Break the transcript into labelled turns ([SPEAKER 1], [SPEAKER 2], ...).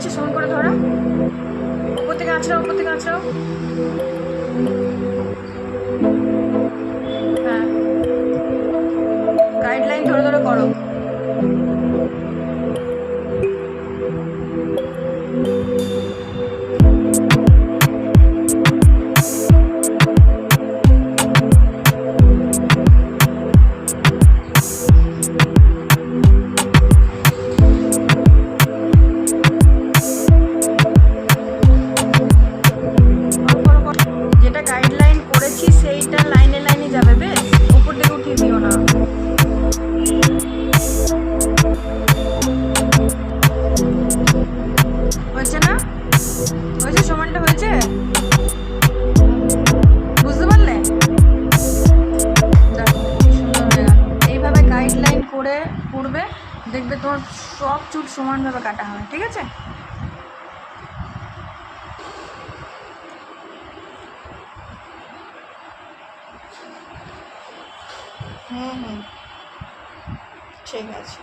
[SPEAKER 1] বলছি, সমান করে ধরো, উপর থেকে আঁচড়াও, উপর থেকে আঁচড়াও। হ্যাঁ, গাইডলাইন ধরে ধরে করো। যেটা গাইডলাইন করেছি সেইটা লাইনে লাইনে যাবে, বেশ উপর থেকে উঠিয়ে দিও না। হয়েছে না? হয়েছে, সমানটা হয়েছে, বুঝতে পারলে? দেখো সুন্দর হয়ে গেল। এইভাবে গাইডলাইন করে করবে, দেখবে তোমার সব চুল সমানভাবে কাটা হবে। ঠিক আছে? হুম হুম, ঠিক আছে।